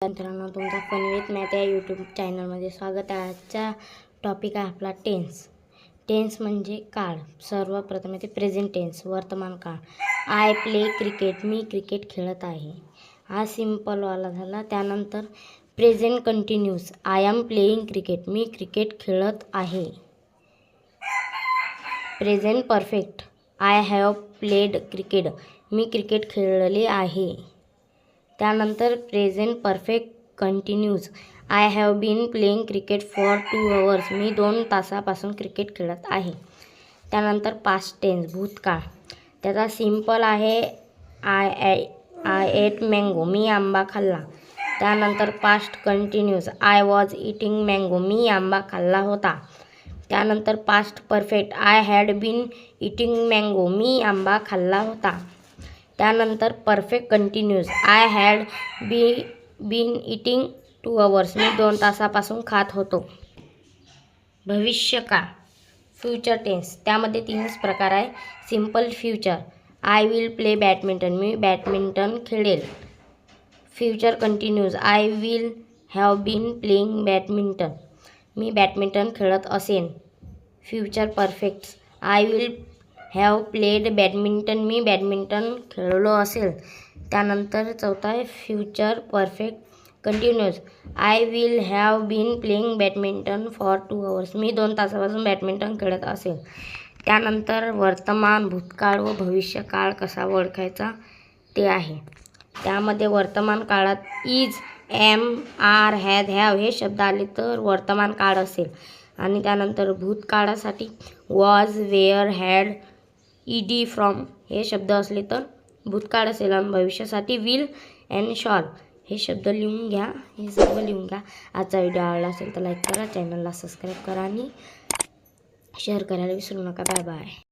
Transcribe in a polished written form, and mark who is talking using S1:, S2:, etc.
S1: मित्रांनो, तुमचा fun with math या यूट्यूब चॅनलमध्ये स्वागत आहे। आजचा टॉपिक आहे आपला टेन्स। टेन्स म्हणजे काळ। सर्वप्रथम येते प्रेझेंट टेन्स, वर्तमान काळ। आय प्ले क्रिकेट, मी क्रिकेट खेळत आहे, हा सिम्पलवाला झाला। त्यानंतर present continuous, I am playing cricket, मी क्रिकेट खेळत आहे। Present perfect, I have played cricket, मी क्रिकेट खेळले आहे। त्यानंतर present perfect continuous, I have been playing cricket for 2 hours, मी 2 तासापासून क्रिकेट खेळत आहे। त्यानंतर पास्ट टेन्स, भूतकाळ। त्याचा सिम्पल आहे आय एट मँगो, मी आंबा खाल्ला। त्यानंतर past continuous, I was eating mango, मी आंबा खाल्ला होता। त्यानंतर past perfect, I had been eating mango, मी आंबा खाल्ला होता। त्यानंतर perfect continuous, I had been eating 2 hours, मी 2 तासापासून खात होतो। भविष्यकाळ, फ्युचर टेन्स। त्यामध्ये 3 प्रकार आहे। Simple future, I will play badminton, मी बॅडमिंटन खेळेल। Future continuous, I will have been playing badminton, मी बॅडमिंटन खेळत असेन। Future perfect, I will have played badminton, मी बॅडमिंटन खेळलो असेल। त्यानंतर चौथा आहे future perfect continuous, I will have been playing badminton for 2 hours, मी 2 तासापासून बॅडमिंटन खेळत असेल। त्यानंतर वर्तमान, भूतकाळ व भविष्यकाळ कसा ओळखायचा ते आहे। त्यामध्ये वर्तमान काळात is, am, are, has, have हे शब्द आले तर वर्तमान काळ असेल। आणि त्यानंतर भूतकाळासाठी was, were, had, ED, from हे शब्द असले तर भूतकाळ असेल। आणि भविष्यासाठी विल अँड शॉल हे शब्द लिहून घ्या, हे सर्व लिहून घ्या। आजचा व्हिडिओ आवडला असेल तर लाईक करा, चॅनलला सबस्क्राईब करा आणि शेअर करायला विसरू नका। Bye bye.